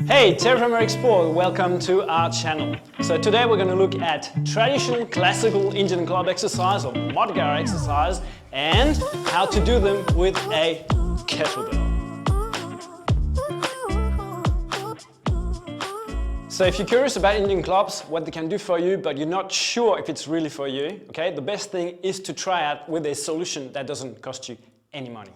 Hey, Thierry from Sport, welcome to our channel. So today we're going to look at traditional classical Indian club exercise or Mudgar exercise and how to do them with a kettlebell. So if you're curious about Indian clubs, what they can do for you, but you're not sure if it's really for you, okay, the best thing is to try out with a solution that doesn't cost you any money.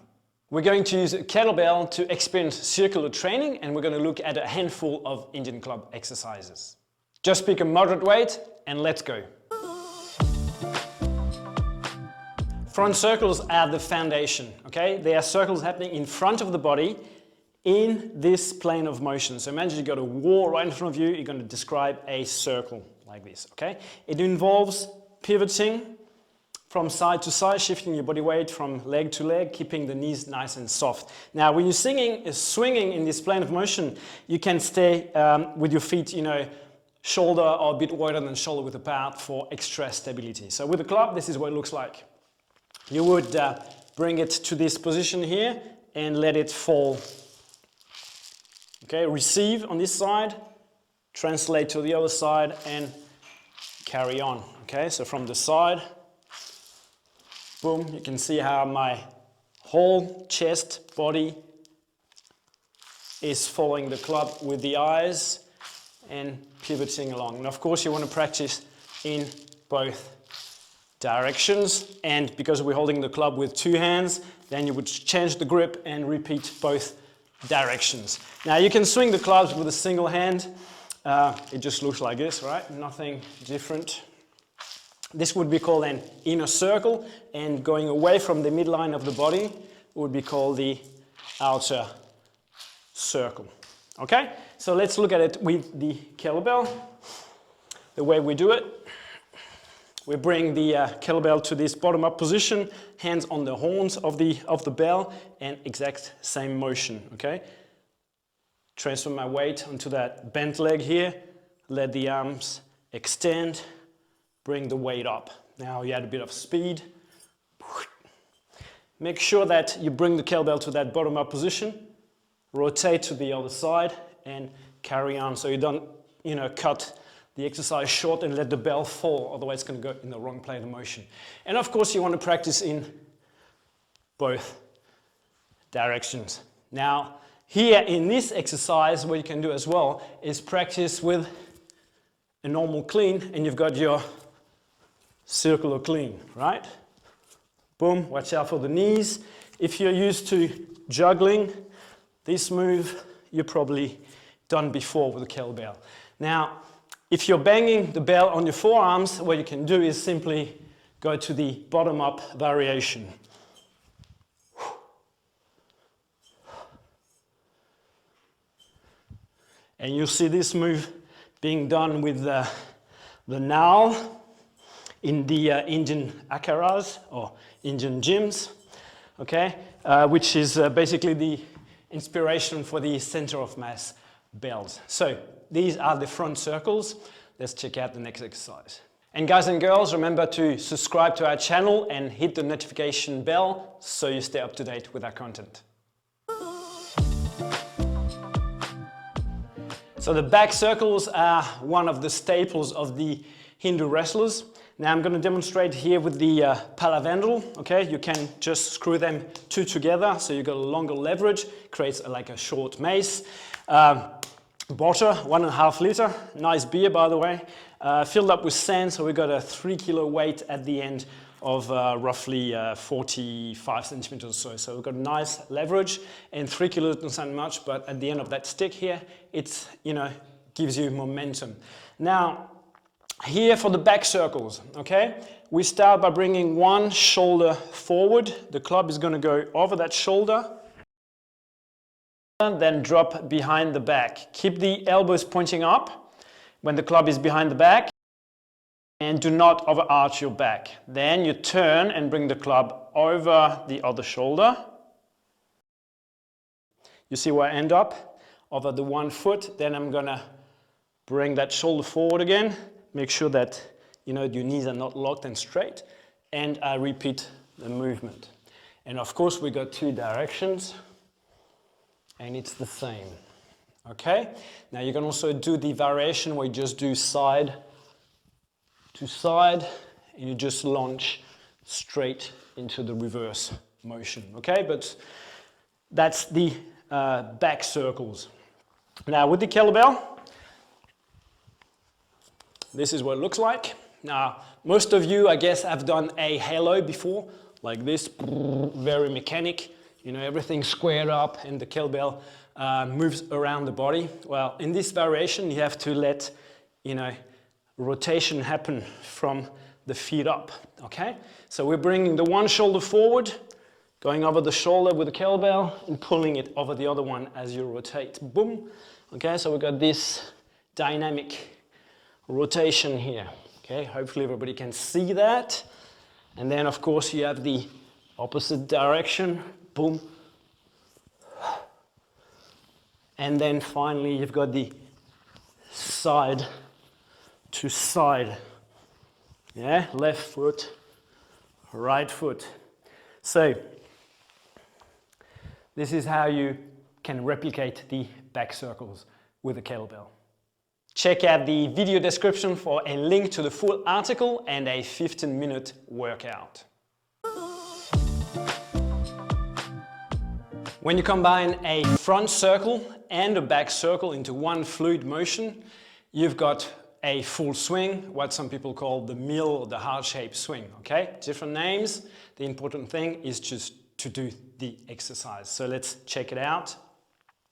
We're going to use a kettlebell to experience circular training, and we're going to look at a handful of Indian club exercises. Just pick a moderate weight and let's go. Front circles are the foundation, okay? They are circles happening in front of the body in this plane of motion. So imagine you've got a wall right in front of you, you're going to describe a circle like this, okay? It involves pivoting from side to side, shifting your body weight from leg to leg, keeping the knees nice and soft. Now, when you're swinging in this plane of motion, you can stay with your feet, shoulder or a bit wider than shoulder width apart for extra stability. So with a club, this is what it looks like. You would bring it to this position here and let it fall. Okay, receive on this side, translate to the other side and carry on. Okay, so from the side, boom, you can see how my whole chest, body is following the club with the eyes and pivoting along. And of course you want to practice in both directions, and because we're holding the club with two hands, then you would change the grip and repeat both directions. Now you can swing the clubs with a single hand. It just looks like this, right? Nothing different. This would be called an inner circle, and going away from the midline of the body would be called the outer circle. Okay, so let's look at it with the kettlebell. The way we do it, we bring the kettlebell to this bottom-up position, hands on the horns of the bell, and exact same motion. Okay, transfer my weight onto that bent leg here, let the arms extend. Bring the weight up. Now you add a bit of speed. Make sure that you bring the kettlebell to that bottom up position. Rotate to the other side and carry on so you don't, cut the exercise short and let the bell fall, otherwise it's going to go in the wrong plane of motion. And of course you want to practice in both directions. Now here in this exercise, what you can do as well is practice with a normal clean, and you've got your circular clean, right? Boom, watch out for the knees. If you're used to juggling, this move you're probably done before with a kettlebell. Now, if you're banging the bell on your forearms, what you can do is simply go to the bottom-up variation. And you'll see this move being done with the nail in the Indian akharas or Indian gyms, okay, which is basically the inspiration for the center of mass bells. So these are the front circles. Let's check out the next exercise. And guys and girls, remember to subscribe to our channel and hit the notification bell so you stay up to date with our content. So the back circles are one of the staples of the Hindu wrestlers. Now I'm going to demonstrate here with the palavandal. Okay, you can just screw them two together, so you've got a longer leverage, creates like a short mace. Water, 1.5 liter, nice beer by the way, filled up with sand, so we've got a 3 kilo weight at the end of roughly 45 centimeters or so. So we've got nice leverage, and 3 kilos doesn't sound much, but at the end of that stick here, it's, gives you momentum. Now, here for the back circles, okay? We start by bringing one shoulder forward. The club is going to go over that shoulder, and then drop behind the back. Keep the elbows pointing up when the club is behind the back, and do not overarch your back. Then you turn and bring the club over the other shoulder. You see where I end up? Over the one foot. Then I'm gonna bring that shoulder forward again. Make sure that your knees are not locked and straight. And I repeat the movement. And of course we got two directions. And it's the same. Okay, now you can also do the variation where you just do side to side and you just launch straight into the reverse motion. Okay, but that's the back circles. Now with the kettlebell, this is what it looks like. Now, most of you, I guess, have done a halo before, like this, very mechanic, you know, everything squared up and the kettlebell moves around the body. Well, in this variation, you have to let, you know, rotation happen from the feet up, okay? So we're bringing the one shoulder forward, going over the shoulder with the kettlebell and pulling it over the other one as you rotate. Boom. Okay, so we've got this dynamic rotation here. Okay, hopefully everybody can see that. And then of course you have the opposite direction. Boom. And then finally you've got the side to side. Yeah, left foot, right foot. So this is how you can replicate the back circles with a kettlebell. Check out the video description for a link to the full article and a 15-minute workout. When you combine a front circle and a back circle into one fluid motion, you've got a full swing, what some people call the mill or the heart-shaped swing, okay? Different names. The important thing is just to do the exercise. So let's check it out.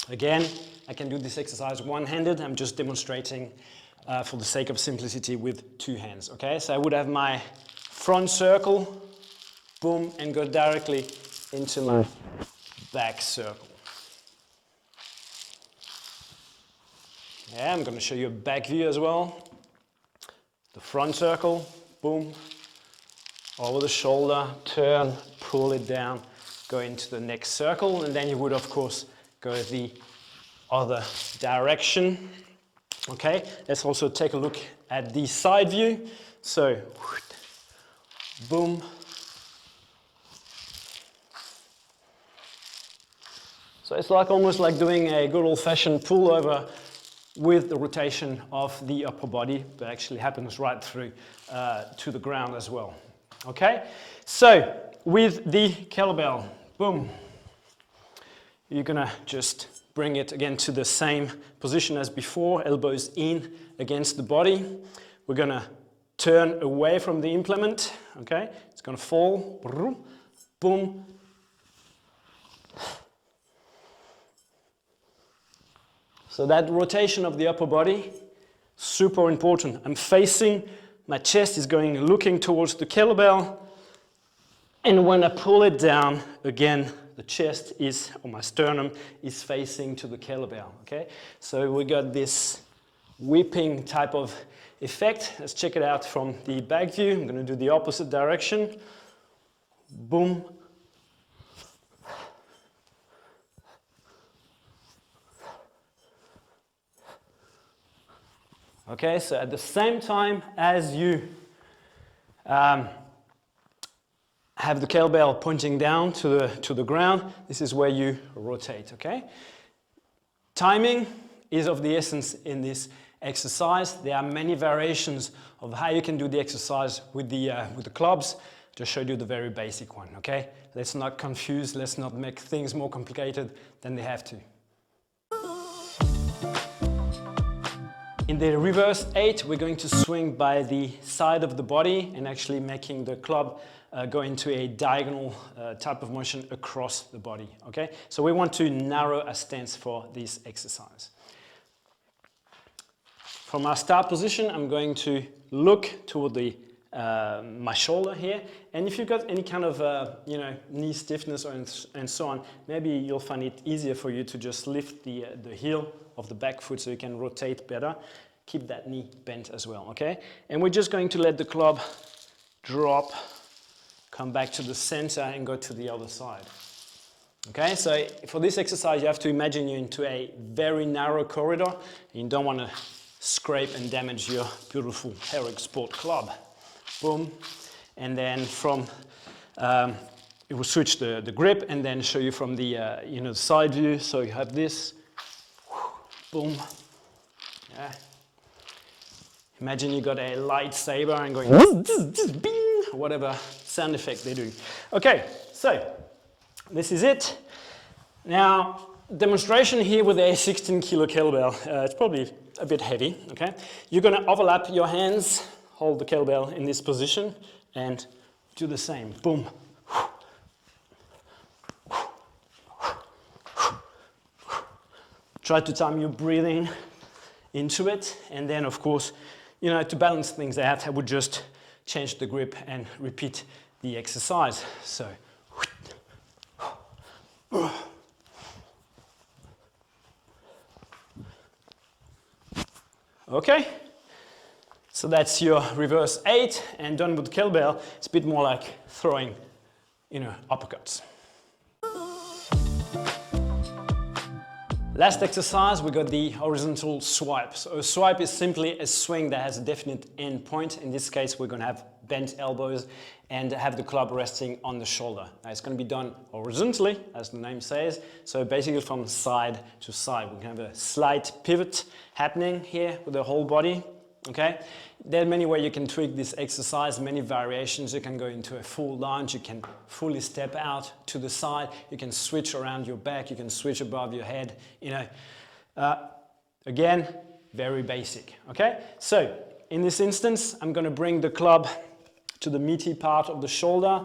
Again, I can do this exercise one-handed. I'm just demonstrating for the sake of simplicity with two hands, okay? So I would have my front circle, boom, and go directly into my back circle. Yeah, I'm going to show you a back view as well. The front circle, boom, over the shoulder, turn, pull it down, go into the next circle, and then you would of course go the other direction. Okay, let's also take a look at the side view. So, boom. So it's like almost like doing a good old-fashioned pullover with the rotation of the upper body, but actually happens right through to the ground as well. Okay, so with the kettlebell, boom, you're gonna just bring it again to the same position as before, elbows in against the body. We're gonna turn away from the implement, okay? It's gonna fall, boom. So that rotation of the upper body, super important. I'm facing, my chest is going, looking towards the kettlebell, and when I pull it down, again, the chest is, or my sternum is facing to the kettlebell, okay? So we got this whipping type of effect. Let's check it out from the back view. I'm gonna do the opposite direction. Boom. Okay, so at the same time as you have the kettlebell pointing down to the ground, this is where you rotate, okay? Timing is of the essence in this exercise. There are many variations of how you can do the exercise with the clubs. Just showed you the very basic one, okay? Let's not confuse, let's not make things more complicated than they have to. In the reverse 8, we're going to swing by the side of the body and actually making the club go into a diagonal type of motion across the body, okay? So we want to narrow our stance for this exercise. From our start position, I'm going to look toward the my shoulder here, and if you've got any kind of knee stiffness and so on, maybe you'll find it easier for you to just lift the heel of the back foot so you can rotate better. Keep that knee bent as well, okay? And we're just going to let the club drop, come back to the center and go to the other side. Okay, so for this exercise you have to imagine you're into a very narrow corridor. You don't want to scrape and damage your beautiful Heroic Sport club. Boom. And then from it will switch the grip and then show you from the side view. So you have this, boom. Yeah. Imagine you got a lightsaber and going bing, whatever sound effect they do. Okay, so this is it. Now, demonstration here with a 16 kilo kettlebell. It's probably a bit heavy, okay? You're gonna overlap your hands, hold the kettlebell in this position, and do the same, boom. Try to time your breathing into it, and then of course, you know, to balance things out, I would just change the grip and repeat the exercise. So, okay, so that's your reverse 8, and done with kettlebell, it's a bit more like throwing, you know, uppercuts. Last exercise, we got the horizontal swipe. So a swipe is simply a swing that has a definite end point. In this case, we're going to have bent elbows and have the club resting on the shoulder. Now, it's going to be done horizontally, as the name says. So basically from side to side. We can have a slight pivot happening here with the whole body. Okay, there are many ways you can tweak this exercise, many variations. You can go into a full lunge, you can fully step out to the side, you can switch around your back, you can switch above your head, you know. Again, very basic, okay? So, in this instance, I'm gonna bring the club to the meaty part of the shoulder.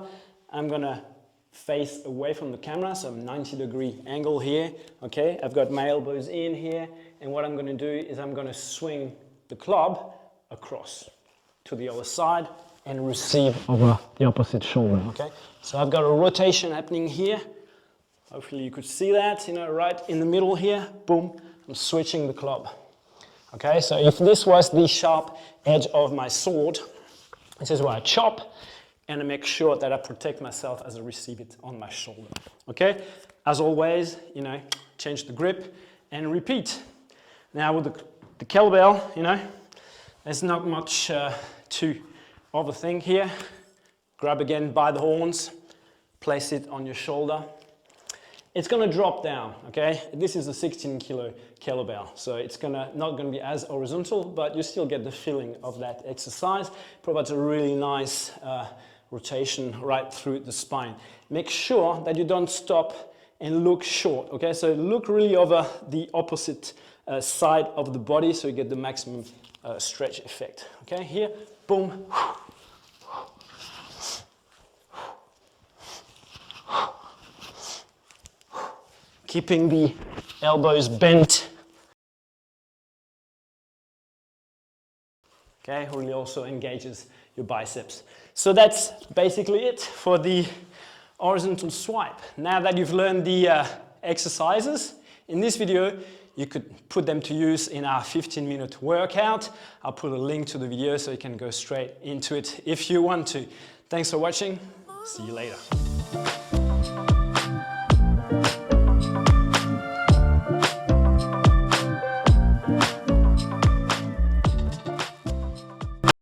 I'm gonna face away from the camera, so 90-degree angle here, okay? I've got my elbows in here, and what I'm gonna do is I'm gonna swing the club across to the other side and receive over the opposite shoulder, okay? So I've got a rotation happening here. Hopefully you could see that, you know, right in the middle here, boom, I'm switching the club. Okay, so if this was the sharp edge of my sword, this is where I chop and I make sure that I protect myself as I receive it on my shoulder, okay? As always, you know, change the grip and repeat. Now with the kettlebell, you know, there's not much to overthink here. Grab again by the horns, place it on your shoulder. It's gonna drop down, okay? This is a 16 kilo kettlebell, so it's not gonna be as horizontal, but you still get the feeling of that exercise. Provides a really nice rotation right through the spine. Make sure that you don't stop and look short, okay? So look really over the opposite side of the body so you get the maximum stretch effect. Okay, here, boom. Keeping the elbows bent. Okay, really also engages your biceps. So that's basically it for the horizontal swipe. Now that you've learned the exercises, in this video, you could put them to use in our 15-minute workout. I'll put a link to the video so you can go straight into it if you want to. Thanks for watching. See you later.